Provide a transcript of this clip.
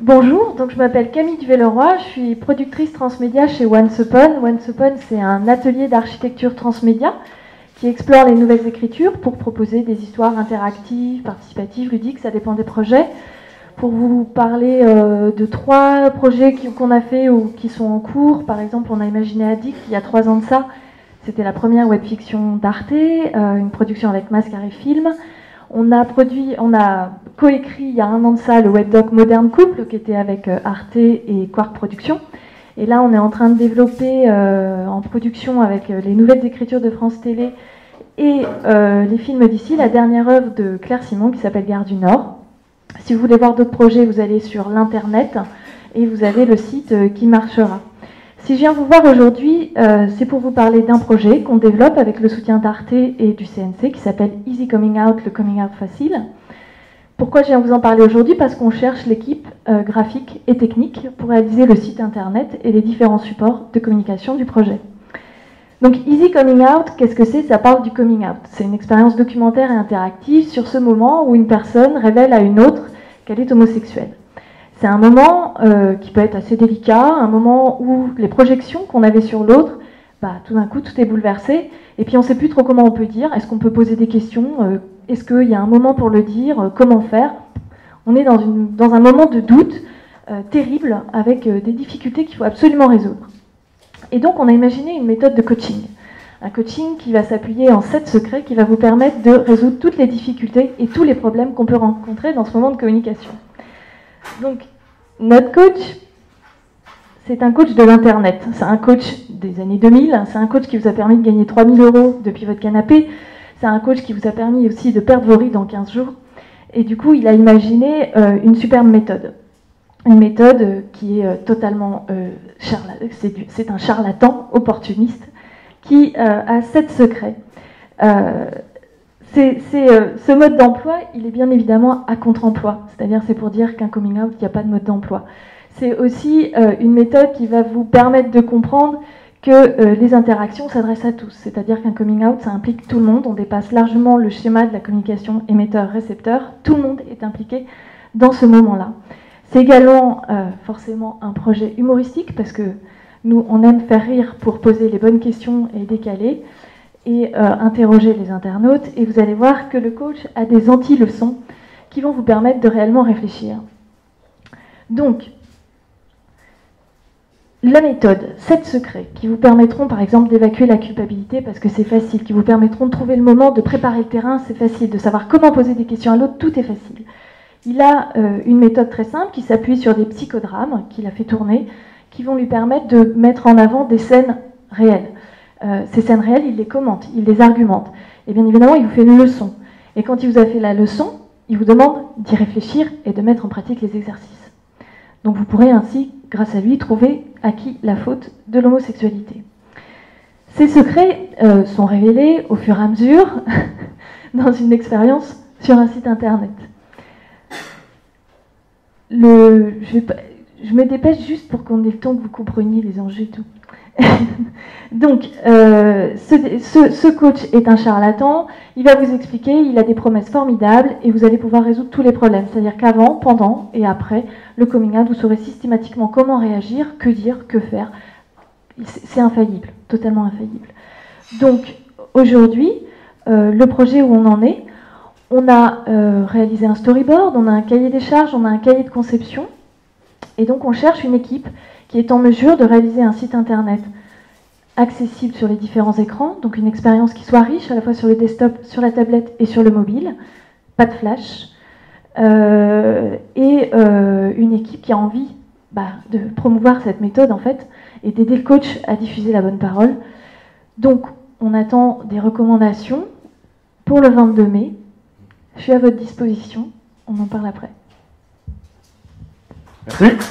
Bonjour, donc je m'appelle Camille Duvet-Leroy, je suis productrice transmédia chez Once Upon. Once Upon, c'est un atelier d'architecture transmédia qui explore les nouvelles écritures pour proposer des histoires interactives, participatives, ludiques, ça dépend des projets. Pour vous parler de 3 projets qu'on a fait ou qui sont en cours, par exemple, on a imaginé Addict il y a 3 ans de ça. C'était la première webfiction d'Arte, une production avec Mascaré Film. On a coécrit il y a 1 an de ça le webdoc Moderne Couple qui était avec Arte et Quark Productions. Et là, on est en train de développer en production avec les nouvelles écritures de France Télé et les films d'ici la dernière œuvre de Claire Simon qui s'appelle Gare du Nord. Si vous voulez voir d'autres projets, vous allez sur l'internet et vous avez le site qui marchera. Si je viens vous voir aujourd'hui, c'est pour vous parler d'un projet qu'on développe avec le soutien d'Arte et du CNC qui s'appelle Easy Coming Out, le coming out facile. Pourquoi je viens vous en parler aujourd'hui? Parce qu'on cherche l'équipe graphique et technique pour réaliser le site internet et les différents supports de communication du projet. Donc Easy Coming Out, qu'est-ce que c'est? Ça parle du coming out. C'est une expérience documentaire et interactive sur ce moment où une personne révèle à une autre qu'elle est homosexuelle. C'est un moment qui peut être assez délicat, un moment où les projections qu'on avait sur l'autre, tout d'un coup, tout est bouleversé, et puis on ne sait plus trop comment on peut dire. Est-ce qu'on peut poser des questions? Est-ce qu'il y a un moment pour le dire? Comment faire? On est dans un moment de doute terrible, avec des difficultés qu'il faut absolument résoudre. Et donc, on a imaginé une méthode de coaching. Un coaching qui va s'appuyer en 7 secrets, qui va vous permettre de résoudre toutes les difficultés et tous les problèmes qu'on peut rencontrer dans ce moment de communication. Donc, notre coach, c'est un coach de l'Internet. C'est un coach des années 2000. C'est un coach qui vous a permis de gagner 3 000 € depuis votre canapé. C'est un coach qui vous a permis aussi de perdre vos rides en 15 jours. Et du coup, il a imaginé une superbe méthode. Une méthode qui est totalement... c'est un charlatan opportuniste qui a 7 secrets. Ce mode d'emploi, il est bien évidemment à contre-emploi. C'est-à-dire, c'est pour dire qu'un coming out, il n'y a pas de mode d'emploi. C'est aussi une méthode qui va vous permettre de comprendre que les interactions s'adressent à tous. C'est-à-dire qu'un coming out, ça implique tout le monde. On dépasse largement le schéma de la communication émetteur-récepteur. Tout le monde est impliqué dans ce moment-là. C'est également forcément un projet humoristique parce que nous, on aime faire rire pour poser les bonnes questions et décaler et interroger les internautes. Et vous allez voir que le coach a des anti-leçons qui vont vous permettre de réellement réfléchir. Donc, la méthode, 7 secrets qui vous permettront par exemple d'évacuer la culpabilité parce que c'est facile, qui vous permettront de trouver le moment, de préparer le terrain, c'est facile, de savoir comment poser des questions à l'autre, tout est facile. Il a une méthode très simple qui s'appuie sur des psychodrames qu'il a fait tourner, qui vont lui permettre de mettre en avant des scènes réelles. Ces scènes réelles, il les commente, il les argumente. Et bien évidemment, il vous fait une leçon. Et quand il vous a fait la leçon, il vous demande d'y réfléchir et de mettre en pratique les exercices. Donc vous pourrez ainsi, grâce à lui, trouver à qui la faute de l'homosexualité. Ces secrets sont révélés au fur et à mesure dans une expérience sur un site internet. Je me dépêche juste pour qu'on ait le temps que vous compreniez les enjeux et tout. Donc, ce coach est un charlatan, il va vous expliquer, il a des promesses formidables et vous allez pouvoir résoudre tous les problèmes. C'est-à-dire qu'avant, pendant et après le coming out, vous saurez systématiquement comment réagir, que dire, que faire. C'est infaillible, totalement infaillible. Donc, aujourd'hui, le projet où on en est, on a réalisé un storyboard, on a un cahier des charges, on a un cahier de conception. Et donc on cherche une équipe qui est en mesure de réaliser un site internet accessible sur les différents écrans, donc une expérience qui soit riche à la fois sur le desktop, sur la tablette et sur le mobile, pas de flash, et une équipe qui a envie de promouvoir cette méthode en fait, et d'aider le coach à diffuser la bonne parole. Donc on attend des recommandations pour le 22 mai. Je suis à votre disposition, on en parle après. Merci.